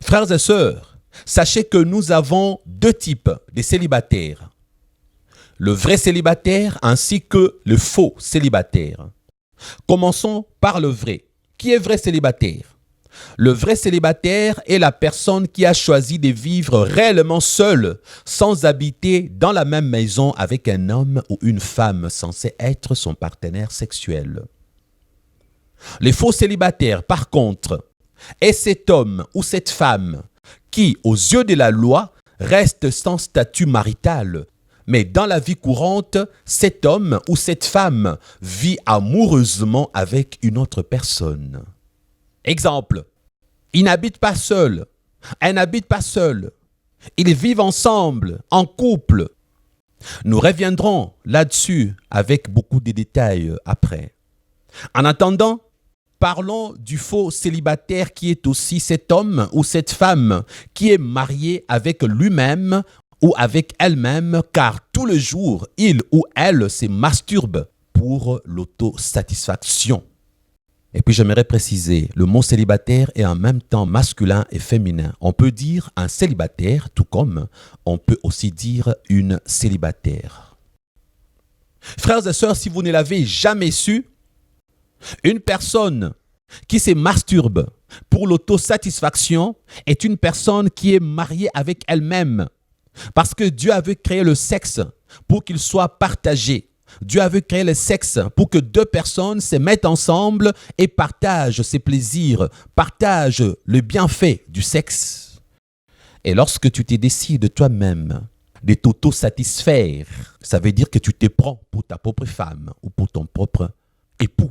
Frères et sœurs, sachez que nous avons deux types de célibataires. Le vrai célibataire ainsi que le faux célibataire. Commençons par le vrai. Qui est vrai célibataire? Le vrai célibataire est la personne qui a choisi de vivre réellement seule, sans habiter dans la même maison avec un homme ou une femme censé être son partenaire sexuel. Les faux célibataires, par contre, est cet homme ou cette femme qui, aux yeux de la loi, reste sans statut marital. Mais dans la vie courante, cet homme ou cette femme vit amoureusement avec une autre personne. Exemple, ils n'habitent pas seuls, elle n'habite pas seule. Ils vivent ensemble, en couple. Nous reviendrons là-dessus avec beaucoup de détails après. En attendant, parlons du faux célibataire qui est aussi cet homme ou cette femme qui est marié avec lui-même ou avec elle-même car tout le jour, il ou elle se masturbe pour l'autosatisfaction. Et puis j'aimerais préciser, le mot célibataire est en même temps masculin et féminin. On peut dire un célibataire, tout comme on peut aussi dire une célibataire. Frères et sœurs, si vous ne l'avez jamais su, une personne qui se masturbe pour l'autosatisfaction est une personne qui est mariée avec elle-même. Parce que Dieu avait créé le sexe pour qu'il soit partagé. Dieu avait créé le sexe pour que deux personnes se mettent ensemble et partagent ses plaisirs, partagent le bienfait du sexe. Et lorsque tu te décides toi-même de t'auto-satisfaire, ça veut dire que tu te prends pour ta propre femme ou pour ton propre époux.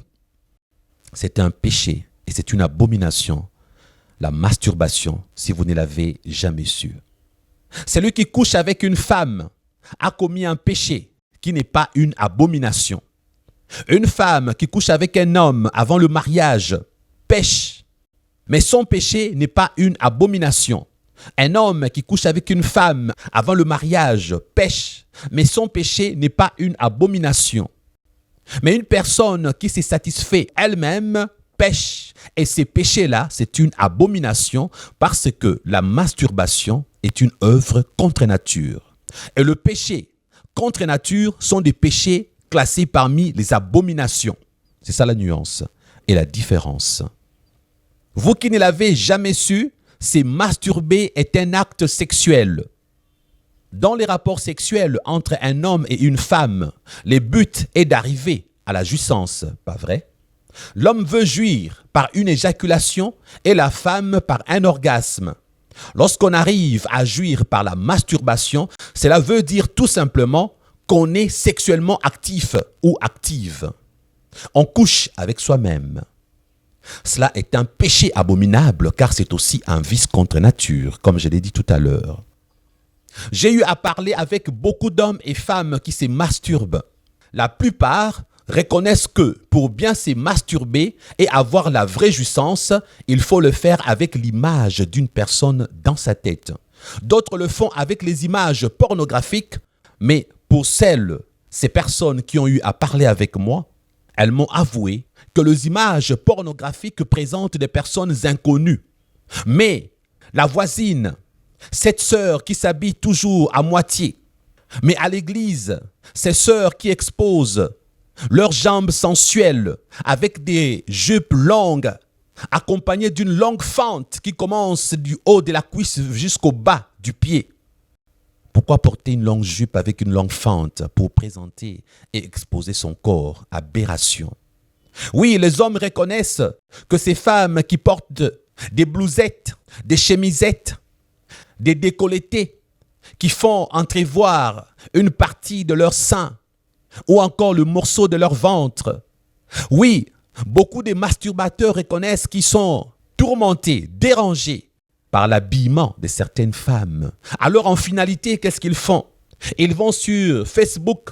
C'est un péché et c'est une abomination. La masturbation, si vous ne l'avez jamais su. Celui qui couche avec une femme a commis un péché qui n'est pas une abomination. Une femme qui couche avec un homme avant le mariage pêche, mais son péché n'est pas une abomination. Un homme qui couche avec une femme avant le mariage pêche, mais son péché n'est pas une abomination. Mais une personne qui se satisfait elle-même pêche. Et ces péchés-là, c'est une abomination parce que la masturbation est une œuvre contre nature. Et le péché contre nature sont des péchés classés parmi les abominations. C'est ça la nuance et la différence. Vous qui ne l'avez jamais su, se masturber est un acte sexuel. Dans les rapports sexuels entre un homme et une femme, le but est d'arriver à la jouissance, pas vrai? L'homme veut jouir par une éjaculation et la femme par un orgasme. Lorsqu'on arrive à jouir par la masturbation, cela veut dire tout simplement qu'on est sexuellement actif ou active. On couche avec soi-même. Cela est un péché abominable car c'est aussi un vice contre nature, comme je l'ai dit tout à l'heure. J'ai eu à parler avec beaucoup d'hommes et femmes qui se masturbent. La plupart reconnaissent que pour bien se masturber et avoir la vraie jouissance, il faut le faire avec l'image d'une personne dans sa tête. D'autres le font avec les images pornographiques, mais pour ces personnes qui ont eu à parler avec moi, elles m'ont avoué que les images pornographiques présentent des personnes inconnues. Mais la voisine, cette sœur qui s'habille toujours à moitié, mais à l'église, ces sœurs qui exposent leurs jambes sensuelles avec des jupes longues, accompagnées d'une longue fente qui commence du haut de la cuisse jusqu'au bas du pied. Pourquoi porter une longue jupe avec une longue fente pour présenter et exposer son corps? Aberration. Oui, les hommes reconnaissent que ces femmes qui portent des blousettes, des chemisettes, des décolletés, qui font entrevoir une partie de leur sein ou encore le morceau de leur ventre. Oui, beaucoup de masturbateurs reconnaissent qu'ils sont tourmentés, dérangés par l'habillement de certaines femmes. Alors en finalité, qu'est-ce qu'ils font? Ils vont sur Facebook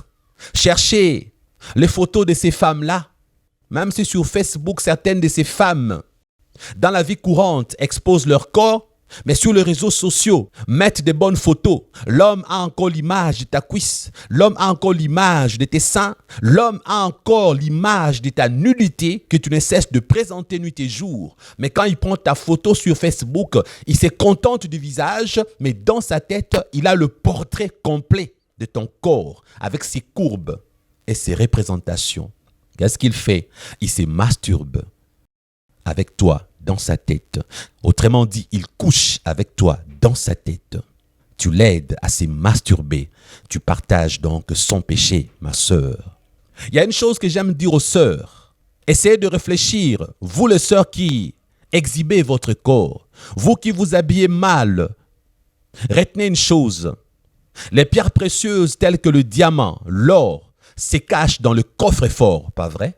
chercher les photos de ces femmes-là. Même si sur Facebook, certaines de ces femmes, dans la vie courante, exposent leur corps, Mais sur les réseaux sociaux, mettre des bonnes photos. L'homme a encore l'image de ta cuisse. L'homme a encore l'image de tes seins. L'homme a encore l'image de ta nudité que tu ne cesses de présenter nuit et jour. Mais quand il prend ta photo sur Facebook, il se contente du visage, mais dans sa tête, il a le portrait complet de ton corps avec ses courbes et ses représentations. Qu'est-ce qu'il fait? Il se masturbe avec toi dans sa tête. Autrement dit, il couche avec toi dans sa tête. Tu l'aides à se masturber. Tu partages donc son péché, ma sœur. Il y a une chose que j'aime dire aux sœurs. Essayez de réfléchir, vous les sœurs qui exhibez votre corps, vous qui vous habillez mal, retenez une chose. Les pierres précieuses telles que le diamant, l'or, se cachent dans le coffre-fort, pas vrai?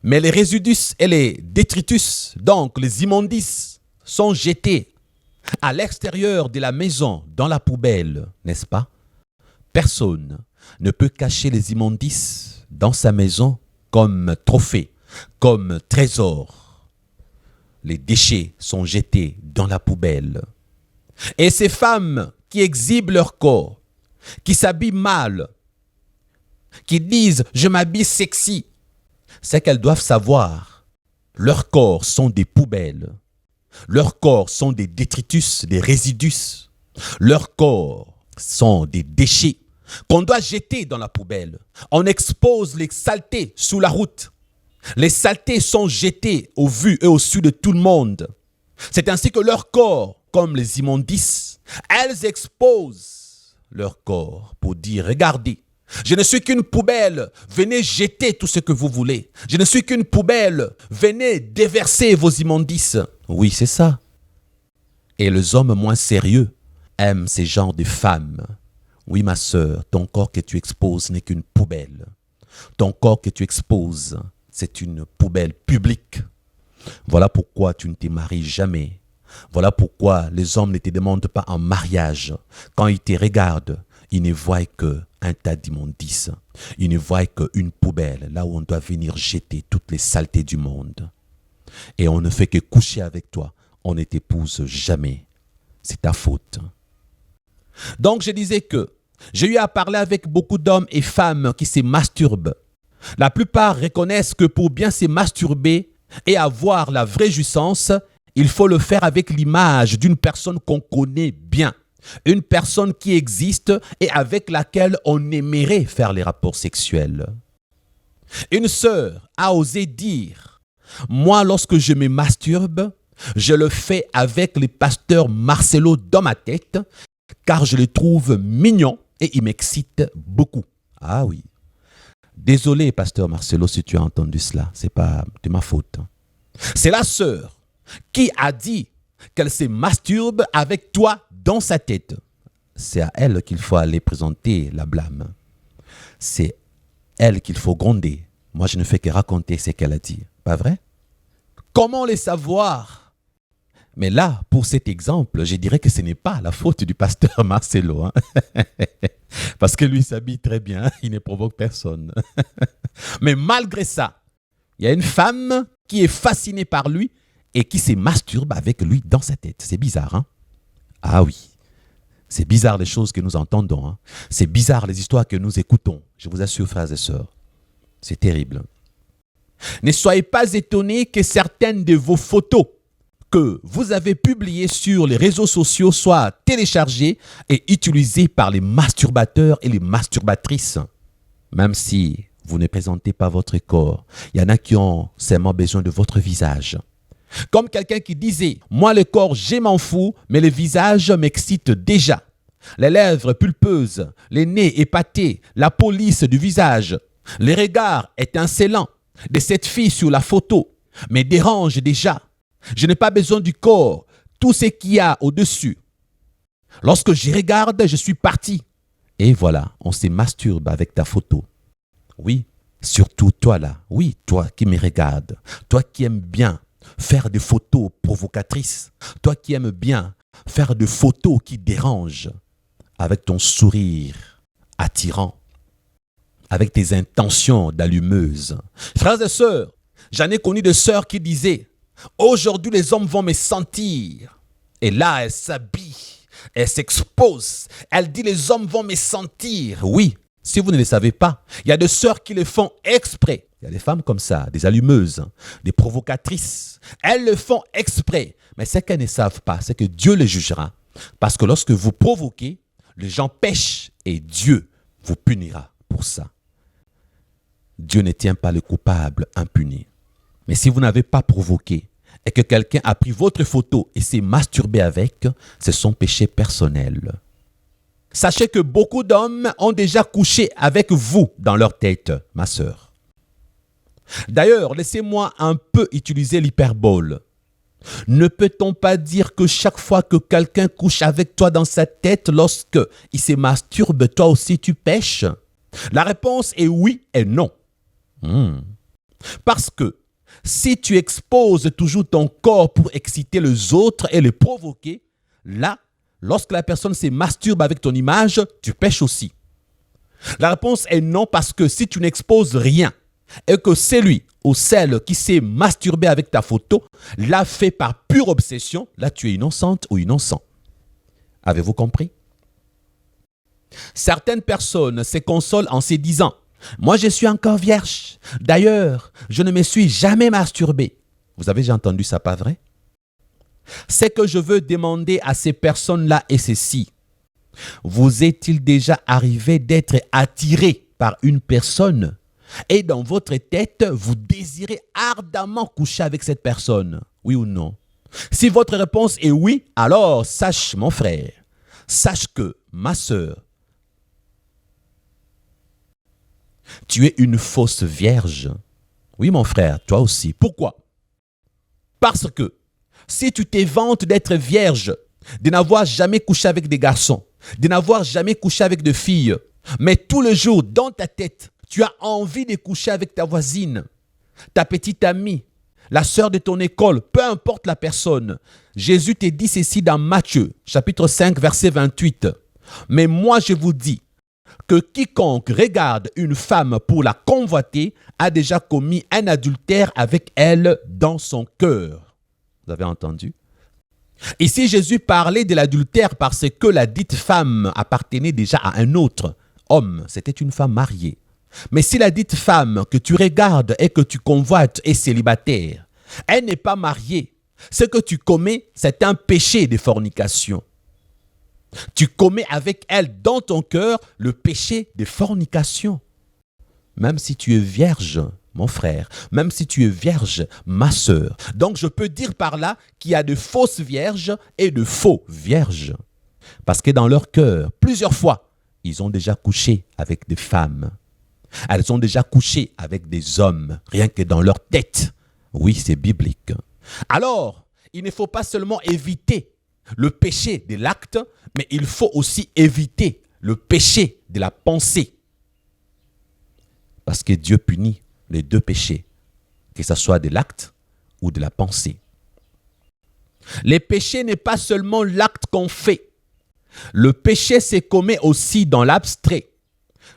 Mais les résidus et les détritus, donc les immondices, sont jetés à l'extérieur de la maison, dans la poubelle, n'est-ce pas? Personne ne peut cacher les immondices dans sa maison comme trophée, comme trésor. Les déchets sont jetés dans la poubelle. Et ces femmes qui exhibent leur corps, qui s'habillent mal, qui disent « je m'habille sexy », c'est qu'elles doivent savoir, leurs corps sont des poubelles, leurs corps sont des détritus, des résidus, leurs corps sont des déchets qu'on doit jeter dans la poubelle. On expose les saletés sous la route. Les saletés sont jetées au vu et au su de tout le monde. C'est ainsi que leurs corps, comme les immondices, elles exposent leur corps pour dire « regardez, je ne suis qu'une poubelle, venez jeter tout ce que vous voulez. Je ne suis qu'une poubelle, venez déverser vos immondices. » Oui, c'est ça. Et les hommes moins sérieux aiment ces genres de femmes. Oui, ma sœur, ton corps que tu exposes n'est qu'une poubelle. Ton corps que tu exposes, c'est une poubelle publique. Voilà pourquoi tu ne te maries jamais. Voilà pourquoi les hommes ne te demandent pas en mariage. Quand ils te regardent, ils ne voient qu'un tas d'immondices. Ils ne voient qu'une poubelle, là où on doit venir jeter toutes les saletés du monde. Et on ne fait que coucher avec toi. On ne t'épouse jamais. C'est ta faute. Donc je disais que j'ai eu à parler avec beaucoup d'hommes et femmes qui se masturbent. La plupart reconnaissent que pour bien se masturber et avoir la vraie jouissance, il faut le faire avec l'image d'une personne qu'on connaît bien. Une personne qui existe et avec laquelle on aimerait faire les rapports sexuels. Une sœur a osé dire « Moi, lorsque je me masturbe, je le fais avec le pasteur Marcelo dans ma tête, car je le trouve mignon et il m'excite beaucoup. » Ah oui. Désolé, pasteur Marcelo, si tu as entendu cela. C'est pas de ma faute. C'est la sœur qui a dit qu'elle se masturbe avec toi dans sa tête. C'est à elle qu'il faut aller présenter la blâme. C'est elle qu'il faut gronder. Moi, je ne fais que raconter ce qu'elle a dit. Pas vrai? Comment le savoir? Mais là, pour cet exemple, je dirais que ce n'est pas la faute du pasteur Marcelo. Hein? Parce que lui s'habille très bien, il ne provoque personne. Mais malgré ça, il y a une femme qui est fascinée par lui et qui se masturbe avec lui dans sa tête. C'est bizarre, hein? Ah oui, c'est bizarre les choses que nous entendons. Hein? C'est bizarre les histoires que nous écoutons. Je vous assure, frères et sœurs, c'est terrible. Ne soyez pas étonnés que certaines de vos photos que vous avez publiées sur les réseaux sociaux soient téléchargées et utilisées par les masturbateurs et les masturbatrices. Même si vous ne présentez pas votre corps, il y en a qui ont seulement besoin de votre visage. Comme quelqu'un qui disait « Moi, le corps, je m'en fous, mais le visage m'excite déjà. Les lèvres pulpeuses, les nez épatés, la police du visage, les regards étincelants de cette fille sur la photo me dérangent déjà. Je n'ai pas besoin du corps, tout ce qu'il y a au-dessus. Lorsque je regarde, je suis parti. » Et voilà, on se masturbe avec ta photo. Oui, surtout toi là. Oui, toi qui me regardes, toi qui aimes bien faire des photos provocatrices, toi qui aimes bien faire des photos qui dérangent, avec ton sourire attirant, avec tes intentions d'allumeuse. Frères et sœurs, j'en ai connu des sœurs qui disaient « Aujourd'hui, les hommes vont me sentir. Et là, elle s'habille, elle s'expose. Elle dit, les hommes vont me sentir. Oui, si vous ne le savez pas, il y a des sœurs qui le font exprès. Il y a des femmes comme ça, des allumeuses, des provocatrices. Elles le font exprès. Mais ce qu'elles ne savent pas, c'est que Dieu les jugera. Parce que lorsque vous provoquez, les gens pêchent et Dieu vous punira pour ça. Dieu ne tient pas le coupable impuni. Mais si vous n'avez pas provoqué et que quelqu'un a pris votre photo et s'est masturbé avec, c'est son péché personnel. Sachez que beaucoup d'hommes ont déjà couché avec vous dans leur tête, ma sœur. D'ailleurs, laissez-moi un peu utiliser l'hyperbole. Ne peut-on pas dire que chaque fois que quelqu'un couche avec toi dans sa tête, lorsque il se masturbe, toi aussi tu pêches? La réponse est oui et non. Parce que si tu exposes toujours ton corps pour exciter les autres et les provoquer, là, lorsque la personne se masturbe avec ton image, tu pêches aussi. La réponse est non, parce que si tu n'exposes rien et que celui ou celle qui s'est masturbé avec ta photo l'a fait par pure obsession, là tu es innocente ou innocent. Avez-vous compris? Certaines personnes se consolent en se disant « Moi je suis encore vierge. D'ailleurs, je ne me suis jamais masturbé. » Vous avez déjà entendu ça, pas vrai? Ce que je veux demander à ces personnes-là est ceci. Vous est-il déjà arrivé d'être attiré par une personne et dans votre tête, vous désirez ardemment coucher avec cette personne? Oui ou non? Si votre réponse est oui, alors sache, mon frère, sache que, ma sœur, tu es une fausse vierge. Oui, mon frère, toi aussi. Pourquoi? Parce que si tu te vantes d'être vierge, de n'avoir jamais couché avec des garçons, de n'avoir jamais couché avec des filles, mais tout le jour, dans ta tête, tu as envie de coucher avec ta voisine, ta petite amie, la sœur de ton école, peu importe la personne. Jésus te dit ceci dans Matthieu, chapitre 5, verset 28. Mais moi, je vous dis que quiconque regarde une femme pour la convoiter a déjà commis un adultère avec elle dans son cœur. Vous avez entendu? Ici, Jésus parlait de l'adultère parce que la dite femme appartenait déjà à un autre homme. C'était une femme mariée. Mais si la dite femme que tu regardes et que tu convoites est célibataire, elle n'est pas mariée, ce que tu commets, c'est un péché de fornication. Tu commets avec elle dans ton cœur le péché de fornication. Même si tu es vierge, mon frère, même si tu es vierge, ma sœur. Donc je peux dire par là qu'il y a de fausses vierges et de faux vierges. Parce que dans leur cœur, plusieurs fois, ils ont déjà couché avec des femmes. Elles ont déjà couché avec des hommes, rien que dans leur tête. Oui, c'est biblique. Alors, il ne faut pas seulement éviter le péché de l'acte, mais il faut aussi éviter le péché de la pensée. Parce que Dieu punit les deux péchés, que ce soit de l'acte ou de la pensée. Le péché n'est pas seulement l'acte qu'on fait. Le péché se commet aussi dans l'abstrait.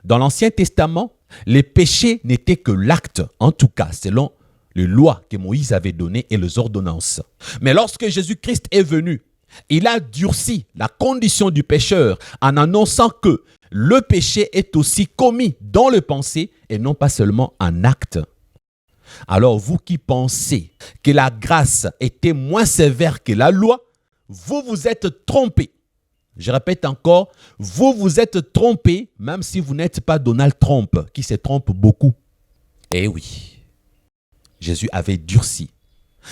Dans l'Ancien Testament, les péchés n'étaient que l'acte, en tout cas selon les lois que Moïse avait données et les ordonnances. Mais lorsque Jésus-Christ est venu, il a durci la condition du pécheur en annonçant que le péché est aussi commis dans le pensée et non pas seulement en acte. Alors vous qui pensez que la grâce était moins sévère que la loi, vous vous êtes trompés. Je répète encore, vous vous êtes trompés, même si vous n'êtes pas Donald Trump, qui se trompe beaucoup. Eh oui, Jésus avait durci.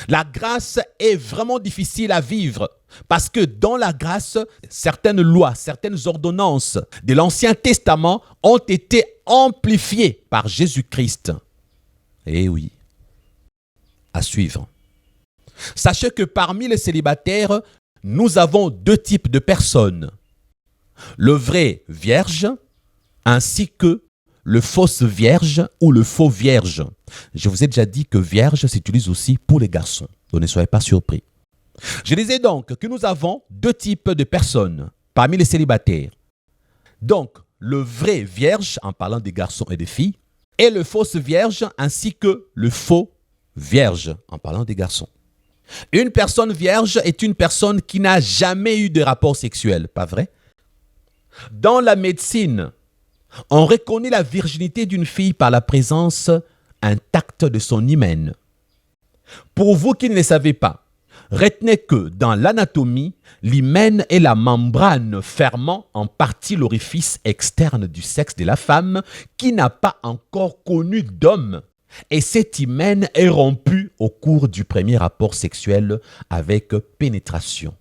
La grâce est vraiment difficile à vivre, parce que dans la grâce, certaines lois, certaines ordonnances de l'Ancien Testament ont été amplifiées par Jésus-Christ. Eh oui, à suivre. Sachez que parmi les célibataires, nous avons deux types de personnes. Le vrai vierge ainsi que le fausse vierge ou le faux vierge. Je vous ai déjà dit que vierge s'utilise aussi pour les garçons. Donc ne soyez pas surpris. Je disais donc que nous avons deux types de personnes parmi les célibataires. Donc, le vrai vierge, en parlant des garçons et des filles, et le fausse vierge ainsi que le faux vierge, en parlant des garçons. Une personne vierge est une personne qui n'a jamais eu de rapport sexuel, pas vrai? Dans la médecine, on reconnaît la virginité d'une fille par la présence intacte de son hymen. Pour vous qui ne le savez pas, retenez que dans l'anatomie, l'hymen est la membrane fermant en partie l'orifice externe du sexe de la femme qui n'a pas encore connu d'homme. Et cet hymen est rompu au cours du premier rapport sexuel avec pénétration.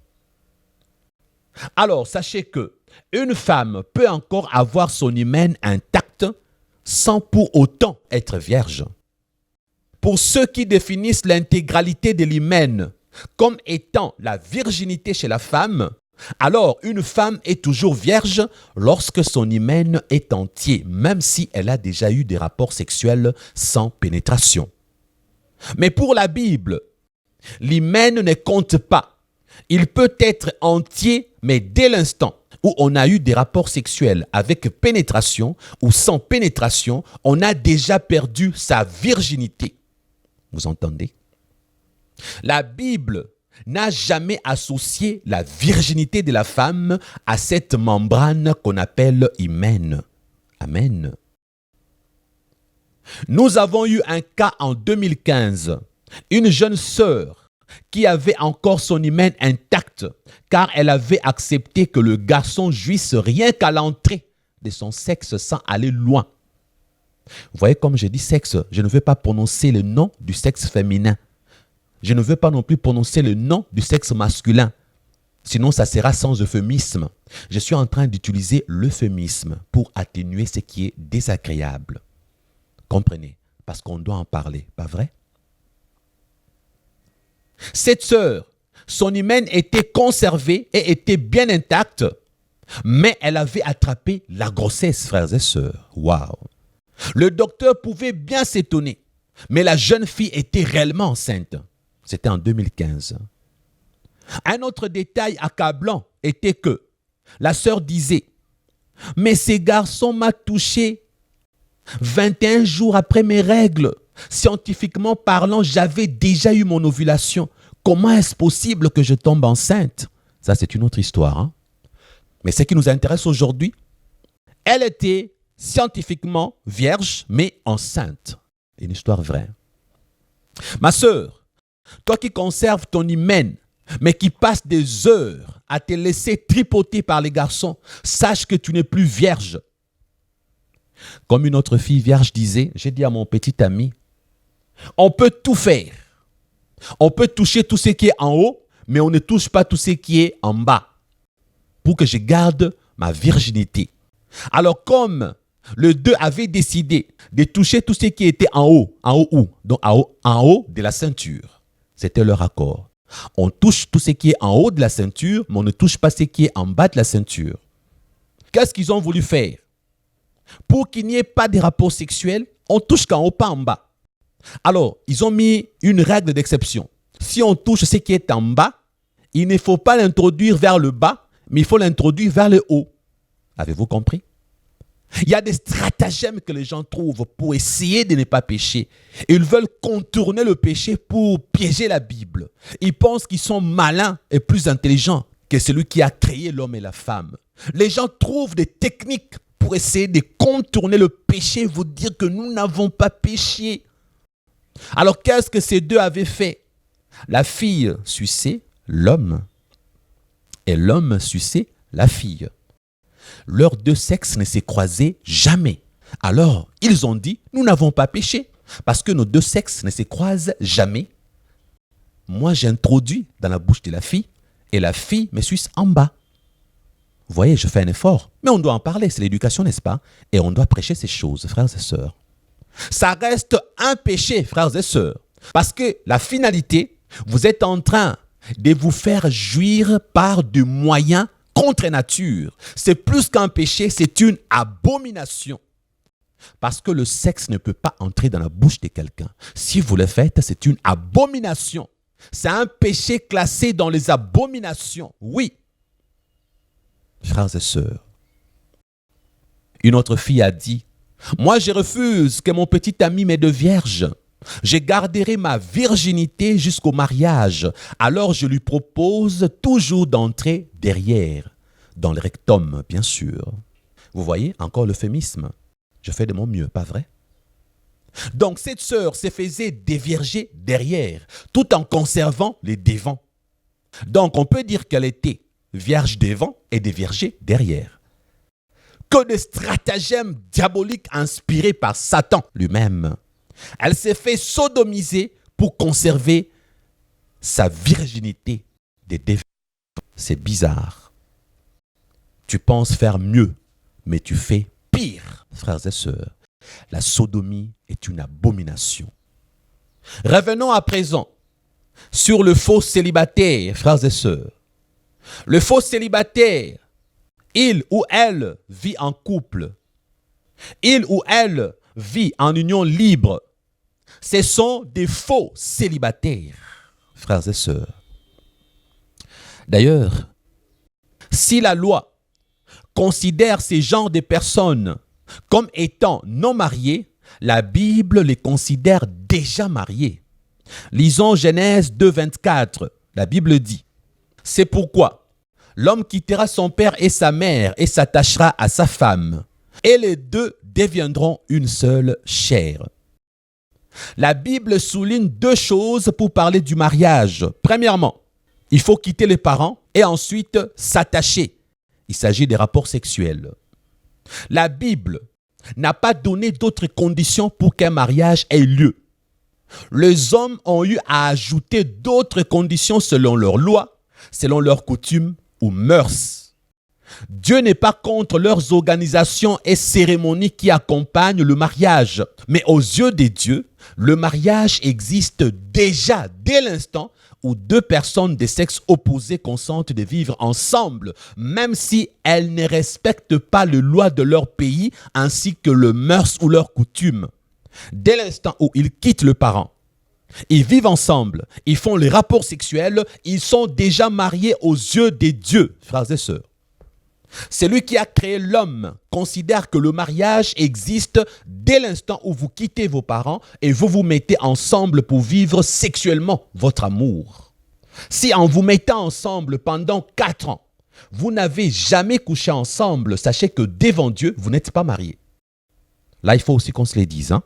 Alors, sachez que une femme peut encore avoir son hymen intact sans pour autant être vierge. Pour ceux qui définissent l'intégralité de l'hymen comme étant la virginité chez la femme, alors une femme est toujours vierge lorsque son hymen est entier, même si elle a déjà eu des rapports sexuels sans pénétration. Mais pour la Bible, l'hymen ne compte pas. Il peut être entier, mais dès l'instant où on a eu des rapports sexuels avec pénétration ou sans pénétration, on a déjà perdu sa virginité. Vous entendez? La Bible n'a jamais associé la virginité de la femme à cette membrane qu'on appelle hymen. Amen. Nous avons eu un cas en 2015, une jeune sœur qui avait encore son hymen intact car elle avait accepté que le garçon jouisse rien qu'à l'entrée de son sexe sans aller loin. Vous voyez, comme je dis sexe, je ne veux pas prononcer le nom du sexe féminin. Je ne veux pas non plus prononcer le nom du sexe masculin. Sinon, ça sera sans euphémisme. Je suis en train d'utiliser l'euphémisme pour atténuer ce qui est désagréable. Comprenez? Parce qu'on doit en parler, pas vrai? Cette sœur, son hymen était conservé et était bien intact, mais elle avait attrapé la grossesse, frères et sœurs. Waouh! Le docteur pouvait bien s'étonner, mais la jeune fille était réellement enceinte. C'était en 2015. Un autre détail accablant était que la sœur disait « Mais ces garçons m'ont touché 21 jours après mes règles. Scientifiquement parlant, j'avais déjà eu mon ovulation. Comment est-ce possible que je tombe enceinte ?» Ça, c'est une autre histoire. Hein? Mais ce qui nous intéresse aujourd'hui, elle était scientifiquement vierge, mais enceinte. Une histoire vraie. Ma sœur, toi qui conserves ton hymen, mais qui passes des heures à te laisser tripoter par les garçons, sache que tu n'es plus vierge. Comme une autre fille vierge disait, j'ai dit à mon petit ami, on peut tout faire. On peut toucher tout ce qui est en haut, mais on ne touche pas tout ce qui est en bas. Pour que je garde ma virginité. Alors comme les deux avaient décidé de toucher tout ce qui était en haut où? Donc en haut de la ceinture. C'était leur accord. On touche tout ce qui est en haut de la ceinture, mais on ne touche pas ce qui est en bas de la ceinture. Qu'est-ce qu'ils ont voulu faire? Pour qu'il n'y ait pas de rapport sexuel, on touche qu'en haut, pas en bas. Alors, ils ont mis une règle d'exception. Si on touche ce qui est en bas, il ne faut pas l'introduire vers le bas, mais il faut l'introduire vers le haut. Avez-vous compris? Il y a des stratagèmes que les gens trouvent pour essayer de ne pas pécher. Ils veulent contourner le péché pour piéger la Bible. Ils pensent qu'ils sont malins et plus intelligents que celui qui a créé l'homme et la femme. Les gens trouvent des techniques pour essayer de contourner le péché, vous dire que nous n'avons pas péché. Alors qu'est-ce que ces deux avaient fait? La fille suçait l'homme et l'homme suçait la fille. Leurs deux sexes ne s'est croisés jamais. Alors, ils ont dit, nous n'avons pas péché, parce que nos deux sexes ne se croisent jamais. Moi, j'introduis dans la bouche de la fille, et la fille me suce en bas. Vous voyez, je fais un effort, mais on doit en parler, c'est l'éducation, n'est-ce pas? Et on doit prêcher ces choses, frères et sœurs. Ça reste un péché, frères et sœurs, parce que la finalité, vous êtes en train de vous faire jouir par des moyens contre nature. C'est plus qu'un péché, c'est une abomination. Parce que le sexe ne peut pas entrer dans la bouche de quelqu'un. Si vous le faites, c'est une abomination. C'est un péché classé dans les abominations. Oui. Frères et sœurs. Une autre fille a dit, moi je refuse que mon petit ami m'ait de vierge. Je garderai ma virginité jusqu'au mariage. Alors je lui propose toujours d'entrer derrière, dans le rectum, bien sûr. Vous voyez, encore l'euphémisme. Je fais de mon mieux, pas vrai? Donc cette sœur se faisait dévierger derrière, tout en conservant les devants. Donc on peut dire qu'elle était vierge devant et déviergée derrière. Que de stratagèmes diaboliques inspirés par Satan lui-même. Elle s'est fait sodomiser pour conserver sa virginité des devants. C'est bizarre. Tu penses faire mieux, mais tu fais pire, frères et sœurs. La sodomie est une abomination. Revenons à présent sur le faux célibataire, frères et sœurs. Le faux célibataire, il ou elle vit en couple. Il ou elle vit en union libre. Ce sont des faux célibataires, frères et sœurs. D'ailleurs, si la loi considère ces genres de personnes comme étant non mariées, la Bible les considère déjà mariés. Lisons Genèse 2, 24. La Bible dit: c'est pourquoi l'homme quittera son père et sa mère et s'attachera à sa femme, et les deux deviendront une seule chair. La Bible souligne deux choses pour parler du mariage. Premièrement, il faut quitter les parents et ensuite s'attacher. Il s'agit des rapports sexuels. La Bible n'a pas donné d'autres conditions pour qu'un mariage ait lieu. Les hommes ont eu à ajouter d'autres conditions selon leurs lois, selon leurs coutumes ou mœurs. Dieu n'est pas contre leurs organisations et cérémonies qui accompagnent le mariage. Mais aux yeux de Dieu, le mariage existe déjà dès l'instant où deux personnes de sexe opposé consentent de vivre ensemble, même si elles ne respectent pas les lois de leur pays ainsi que les mœurs ou leurs coutumes. Dès l'instant où ils quittent le parent, ils vivent ensemble, ils font les rapports sexuels, ils sont déjà mariés aux yeux des dieux, frères et sœurs. Celui qui a créé l'homme considère que le mariage existe dès l'instant où vous quittez vos parents et vous vous mettez ensemble pour vivre sexuellement votre amour. Si en vous mettant ensemble pendant 4 ans, vous n'avez jamais couché ensemble, sachez que devant Dieu, vous n'êtes pas mariés. Là, il faut aussi qu'on se le dise, hein?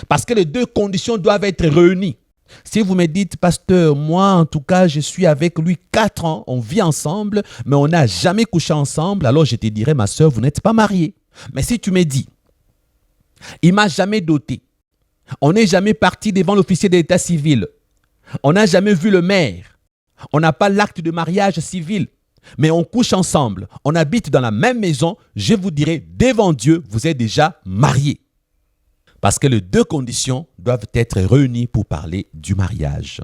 Parce que les deux conditions doivent être réunies. Si vous me dites, pasteur, moi en tout cas, je suis avec lui 4 ans, on vit ensemble, mais on n'a jamais couché ensemble, alors je te dirais, ma soeur, vous n'êtes pas mariée. Mais si tu me dis, il ne m'a jamais doté, on n'est jamais parti devant l'officier de l'état civil, on n'a jamais vu le maire, on n'a pas l'acte de mariage civil, mais on couche ensemble, on habite dans la même maison, je vous dirais, devant Dieu, vous êtes déjà mariés. Parce que les deux conditions doivent être réunies pour parler du mariage.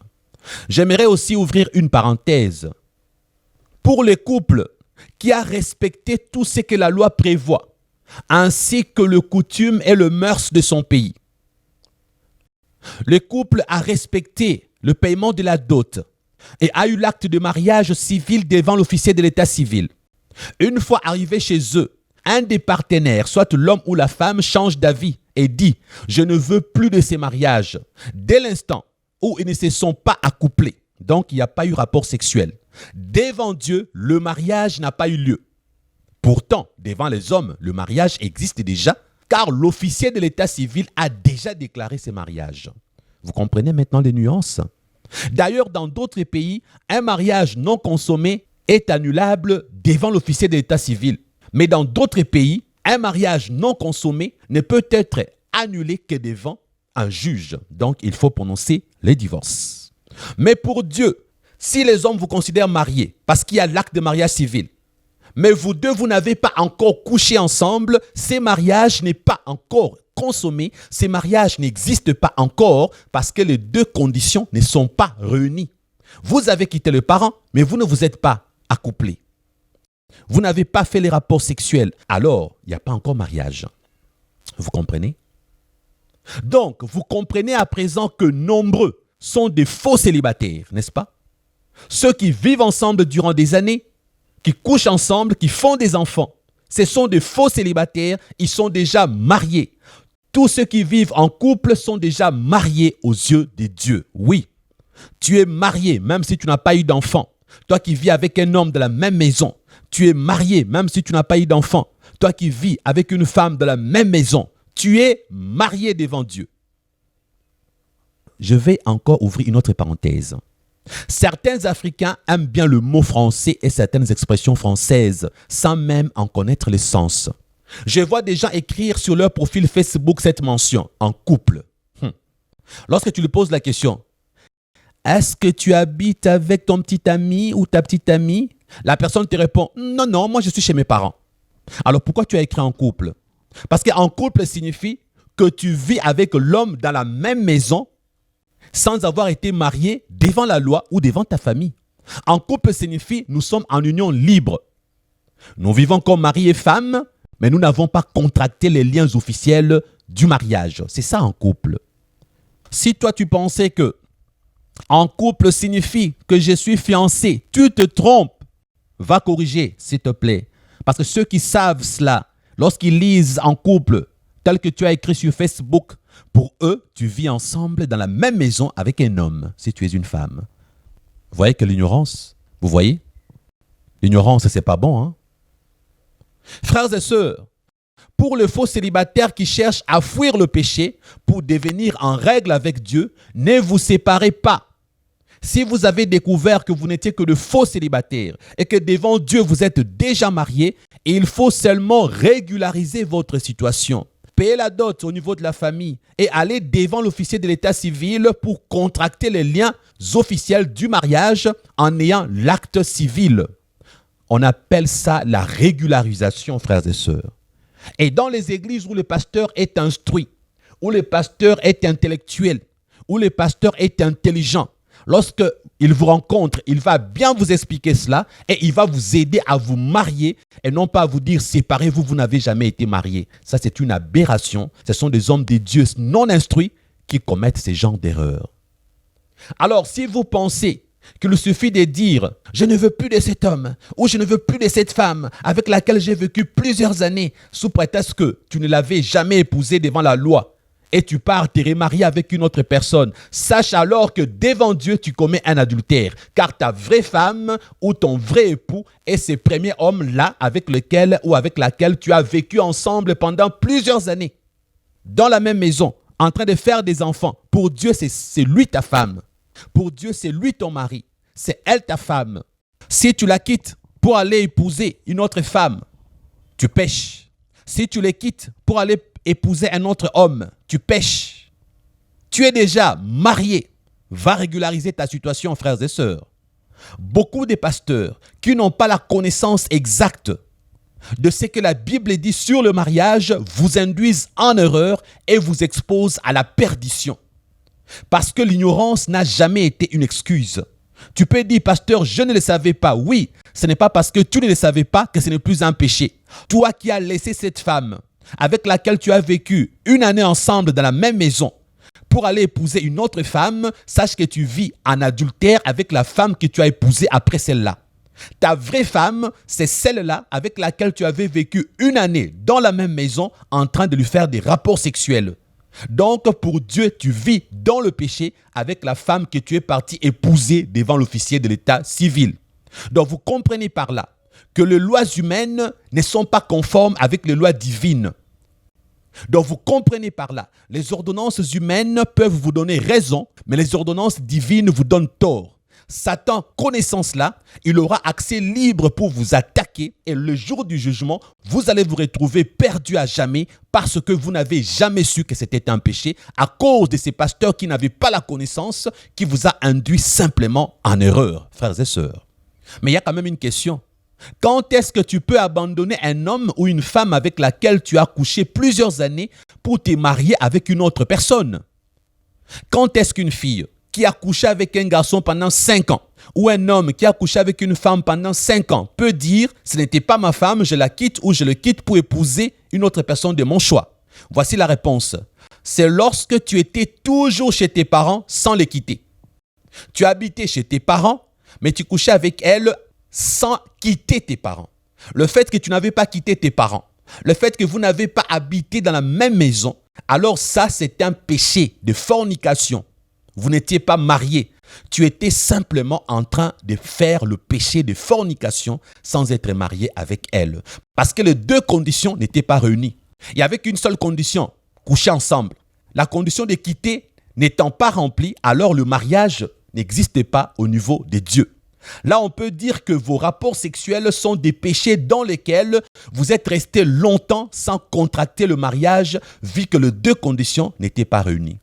J'aimerais aussi ouvrir une parenthèse. Pour les couples qui a respecté tout ce que la loi prévoit, ainsi que les coutumes et les mœurs de son pays. Le couple a respecté le paiement de la dot et a eu l'acte de mariage civil devant l'officier de l'état civil. Une fois arrivé chez eux, un des partenaires, soit l'homme ou la femme, change d'avis et dit « Je ne veux plus de ces mariages ». Dès l'instant où ils ne se sont pas accouplés, donc il n'y a pas eu rapport sexuel, devant Dieu, le mariage n'a pas eu lieu. Pourtant, devant les hommes, le mariage existe déjà, car l'officier de l'état civil a déjà déclaré ce mariage. Vous comprenez maintenant les nuances? D'ailleurs, dans d'autres pays, un mariage non consommé est annulable devant l'officier de l'état civil. Mais dans d'autres pays, un mariage non consommé ne peut être annulé que devant un juge. Donc, il faut prononcer les divorces. Mais pour Dieu, si les hommes vous considèrent mariés, parce qu'il y a l'acte de mariage civil, mais vous deux, vous n'avez pas encore couché ensemble, ce mariage n'est pas encore consommé, ce mariage n'existe pas encore parce que les deux conditions ne sont pas réunies. Vous avez quitté le parent, mais vous ne vous êtes pas accouplés. Vous n'avez pas fait les rapports sexuels, alors il n'y a pas encore mariage. Vous comprenez? Donc, vous comprenez à présent que nombreux sont des faux célibataires, n'est-ce pas? Ceux qui vivent ensemble durant des années, qui couchent ensemble, qui font des enfants, ce sont des faux célibataires, ils sont déjà mariés. Tous ceux qui vivent en couple sont déjà mariés aux yeux de Dieu. Oui, tu es marié même si tu n'as pas eu d'enfant. Toi qui vis avec un homme de la même maison, tu es marié même si tu n'as pas eu d'enfant. Toi qui vis avec une femme de la même maison, tu es marié devant Dieu. Je vais encore ouvrir une autre parenthèse. Certains Africains aiment bien le mot français et certaines expressions françaises sans même en connaître le sens. Je vois des gens écrire sur leur profil Facebook cette mention, en couple. Lorsque tu lui poses la question, est-ce que tu habites avec ton petit ami ou ta petite amie? La personne te répond, non, non, moi je suis chez mes parents. Alors pourquoi tu as écrit en couple? Parce qu'en couple signifie que tu vis avec l'homme dans la même maison sans avoir été marié devant la loi ou devant ta famille. En couple signifie nous sommes en union libre. Nous vivons comme mari et femme, mais nous n'avons pas contracté les liens officiels du mariage. C'est ça en couple. Si toi tu pensais que en couple signifie que je suis fiancé, tu te trompes. Va corriger, s'il te plaît. Parce que ceux qui savent cela, lorsqu'ils lisent en couple, tel que tu as écrit sur Facebook, pour eux, tu vis ensemble dans la même maison avec un homme, si tu es une femme. Vous voyez que l'ignorance, vous voyez? L'ignorance, c'est pas bon, hein? Frères et sœurs, pour le faux célibataire qui cherche à fuir le péché pour devenir en règle avec Dieu, ne vous séparez pas. Si vous avez découvert que vous n'étiez que de faux célibataires et que devant Dieu vous êtes déjà mariés, il faut seulement régulariser votre situation. Payer la dot au niveau de la famille et aller devant l'officier de l'état civil pour contracter les liens officiels du mariage en ayant l'acte civil. On appelle ça la régularisation, frères et sœurs. Et dans les églises où le pasteur est instruit, où le pasteur est intellectuel, où le pasteur est intelligent, lorsqu'il vous rencontre, il va bien vous expliquer cela et il va vous aider à vous marier et non pas à vous dire séparez-vous, vous n'avez jamais été marié. Ça, c'est une aberration. Ce sont des hommes de Dieu non instruits qui commettent ce genre d'erreurs. Alors, si vous pensez qu'il suffit de dire « je ne veux plus de cet homme » ou « je ne veux plus de cette femme avec laquelle j'ai vécu plusieurs années » sous prétexte que tu ne l'avais jamais épousée devant la loi et tu pars te remarier avec une autre personne, sache alors que devant Dieu, tu commets un adultère, car ta vraie femme ou ton vrai époux est ce premier homme-là avec lequel ou avec laquelle tu as vécu ensemble pendant plusieurs années, dans la même maison, en train de faire des enfants. Pour Dieu, c'est lui ta femme. Pour Dieu, c'est lui ton mari. C'est elle ta femme. Si tu la quittes pour aller épouser une autre femme, tu pèches. Si tu les quittes pour aller épouser un autre homme, tu pèches. Tu es déjà marié. Va régulariser ta situation, frères et sœurs. Beaucoup de pasteurs qui n'ont pas la connaissance exacte de ce que la Bible dit sur le mariage vous induisent en erreur et vous exposent à la perdition. Parce que l'ignorance n'a jamais été une excuse. Tu peux dire, pasteur, je ne le savais pas. Oui, ce n'est pas parce que tu ne le savais pas que ce n'est plus un péché. Toi qui as laissé cette femme avec laquelle tu as vécu une année ensemble dans la même maison pour aller épouser une autre femme, sache que tu vis en adultère avec la femme que tu as épousée après celle-là. Ta vraie femme, c'est celle-là avec laquelle tu avais vécu une année dans la même maison en train de lui faire des rapports sexuels. Donc, pour Dieu, tu vis dans le péché avec la femme que tu es parti épouser devant l'officier de l'état civil. Donc, vous comprenez par là que les lois humaines ne sont pas conformes avec les lois divines. Donc, vous comprenez par là, les ordonnances humaines peuvent vous donner raison, mais les ordonnances divines vous donnent tort. Satan, connaissant cela, il aura accès libre pour vous attaquer et le jour du jugement, vous allez vous retrouver perdu à jamais parce que vous n'avez jamais su que c'était un péché à cause de ces pasteurs qui n'avaient pas la connaissance, qui vous a induit simplement en erreur, frères et sœurs. Mais il y a quand même une question. Quand est-ce que tu peux abandonner un homme ou une femme avec laquelle tu as couché plusieurs années pour te marier avec une autre personne? Quand est-ce qu'une fille qui a couché avec un garçon pendant 5 ans ou un homme qui a couché avec une femme pendant 5 ans peut dire « ce n'était pas ma femme, je la quitte ou je le quitte pour épouser une autre personne de mon choix ». Voici la réponse. C'est lorsque tu étais toujours chez tes parents sans les quitter. Tu habitais chez tes parents, mais tu couchais avec elle sans quitter tes parents. Le fait que tu n'avais pas quitté tes parents, le fait que vous n'avez pas habité dans la même maison, alors ça, c'est un péché de fornication. Vous n'étiez pas marié. Tu étais simplement en train de faire le péché de fornication sans être marié avec elle. Parce que les deux conditions n'étaient pas réunies. Il n'y avait qu'une seule condition, coucher ensemble. La condition de quitter n'étant pas remplie, alors le mariage n'existait pas au niveau de Dieu. Là, on peut dire que vos rapports sexuels sont des péchés dans lesquels vous êtes resté longtemps sans contracter le mariage, vu que les deux conditions n'étaient pas réunies.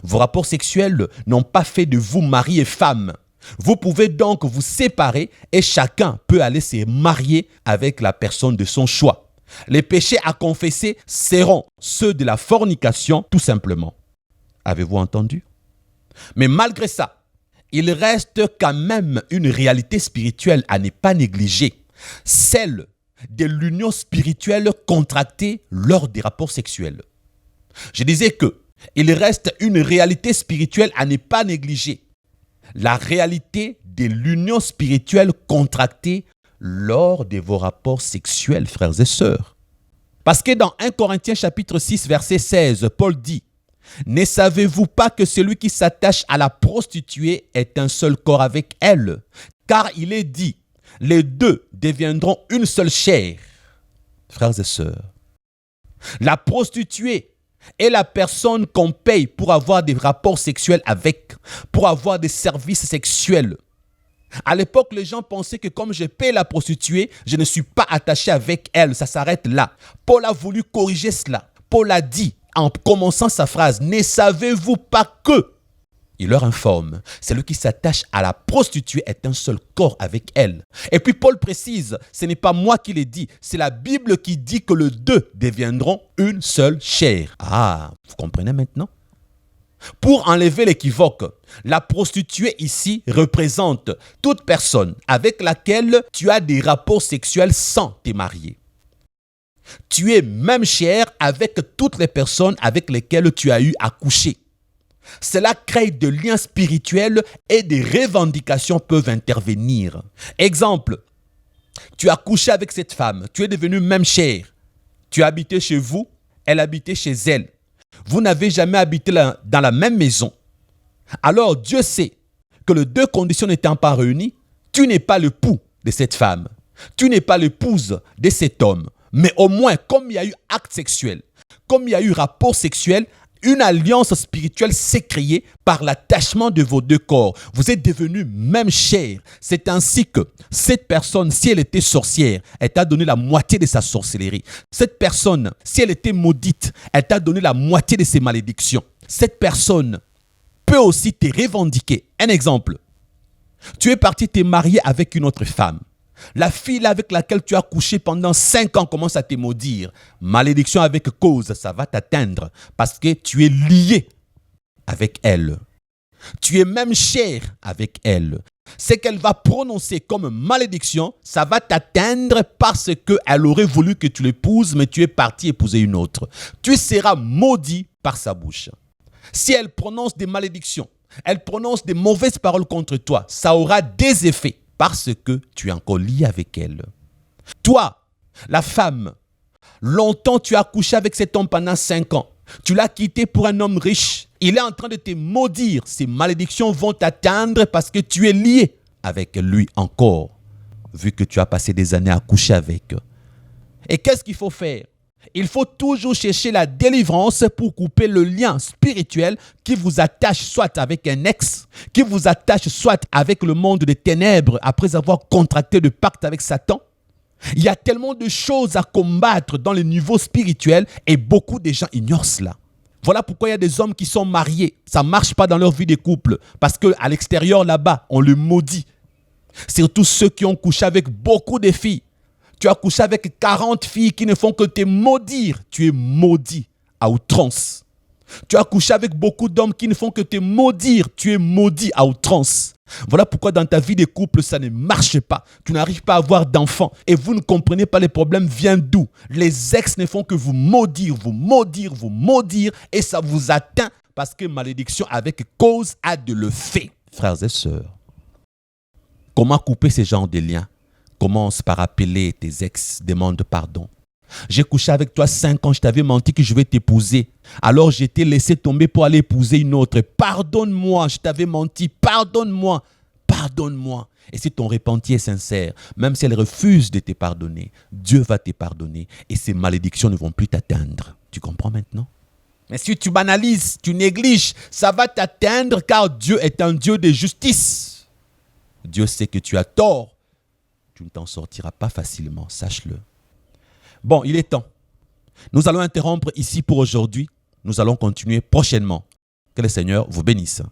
Vos rapports sexuels n'ont pas fait de vous mari et femme. Vous pouvez donc vous séparer et chacun peut aller se marier avec la personne de son choix. Les péchés à confesser seront ceux de la fornication, tout simplement. Avez-vous entendu? Mais malgré ça, il reste quand même une réalité spirituelle à ne pas négliger, celle de l'union spirituelle contractée lors des rapports sexuels. Je disais que il reste une réalité spirituelle à ne pas négliger, la réalité de l'union spirituelle contractée lors de vos rapports sexuels, frères et sœurs. Parce que dans 1 Corinthiens chapitre 6, verset 16, Paul dit: « Ne savez-vous pas que celui qui s'attache à la prostituée est un seul corps avec elle? Car il est dit, les deux deviendront une seule chair. » Frères et sœurs, la prostituée est la personne qu'on paye pour avoir des rapports sexuels avec, pour avoir des services sexuels. À l'époque, les gens pensaient que comme je paye la prostituée, je ne suis pas attaché avec elle, ça s'arrête là. Paul a voulu corriger cela. Paul a dit, en commençant sa phrase, « Ne savez-vous pas que ?» Il leur informe, celui qui s'attache à la prostituée est un seul corps avec elle. Et puis Paul précise, ce n'est pas moi qui l'ai dit, c'est la Bible qui dit que les deux deviendront une seule chair. Ah, vous comprenez maintenant? Pour enlever l'équivoque, la prostituée ici représente toute personne avec laquelle tu as des rapports sexuels sans te marier. Tu es même chair avec toutes les personnes avec lesquelles tu as eu à coucher. Cela crée des liens spirituels et des revendications peuvent intervenir. Exemple, tu as couché avec cette femme, tu es devenu même chair. Tu habitais chez vous, elle habitait chez elle. Vous n'avez jamais habité dans la même maison. Alors Dieu sait que les deux conditions n'étant pas réunies, tu n'es pas l'époux de cette femme. Tu n'es pas l'épouse de cet homme. Mais au moins, comme il y a eu acte sexuel, comme il y a eu rapport sexuel, une alliance spirituelle s'est créée par l'attachement de vos deux corps. Vous êtes devenus même chair. C'est ainsi que cette personne, si elle était sorcière, elle t'a donné la moitié de sa sorcellerie. Cette personne, si elle était maudite, elle t'a donné la moitié de ses malédictions. Cette personne peut aussi te revendiquer. Un exemple, tu es parti te marier avec une autre femme. La fille avec laquelle tu as couché pendant 5 ans commence à te maudire. Malédiction avec cause, ça va t'atteindre parce que tu es lié avec elle. Tu es même chair avec elle. Ce qu'elle va prononcer comme malédiction, ça va t'atteindre parce qu'elle aurait voulu que tu l'épouses, mais tu es parti épouser une autre. Tu seras maudit par sa bouche. Si elle prononce des malédictions, elle prononce des mauvaises paroles contre toi, ça aura des effets. Parce que tu es encore lié avec elle. Toi, la femme, longtemps tu as couché avec cet homme pendant 5 ans. Tu l'as quitté pour un homme riche. Il est en train de te maudire. Ces malédictions vont t'atteindre parce que tu es lié avec lui encore. Vu que tu as passé des années à coucher avec. Et qu'est-ce qu'il faut faire? Il faut toujours chercher la délivrance pour couper le lien spirituel qui vous attache soit avec un ex, qui vous attache soit avec le monde des ténèbres après avoir contracté de pacte avec Satan. Il y a tellement de choses à combattre dans le niveau spirituel et beaucoup de gens ignorent cela. Voilà pourquoi il y a des hommes qui sont mariés. Ça ne marche pas dans leur vie de couple parce qu'à l'extérieur là-bas, on le maudit. Surtout ceux qui ont couché avec beaucoup de filles. Tu as couché avec 40 filles qui ne font que te maudire. Tu es maudit à outrance. Tu as couché avec beaucoup d'hommes qui ne font que te maudire. Tu es maudit à outrance. Voilà pourquoi dans ta vie de couple, ça ne marche pas. Tu n'arrives pas à avoir d'enfants. Et vous ne comprenez pas les problèmes viennent d'où. Les ex ne font que vous maudire, vous maudire, vous maudire. Et ça vous atteint parce que malédiction avec cause a de le fait. Frères et sœurs, comment couper ce genre de liens? Commence par appeler tes ex, demande pardon. J'ai couché avec toi 5 ans, je t'avais menti que je vais t'épouser. Alors j'ai été laissé tomber pour aller épouser une autre. Pardonne-moi, je t'avais menti. Pardonne-moi, pardonne-moi. Et si ton repenti est sincère, même si elle refuse de te pardonner, Dieu va te pardonner et ces malédictions ne vont plus t'atteindre. Tu comprends maintenant? Mais si tu banalises, tu négliges, ça va t'atteindre car Dieu est un Dieu de justice. Dieu sait que tu as tort. Tu ne t'en sortiras pas facilement, sache-le. Bon, il est temps. Nous allons interrompre ici pour aujourd'hui. Nous allons continuer prochainement. Que le Seigneur vous bénisse.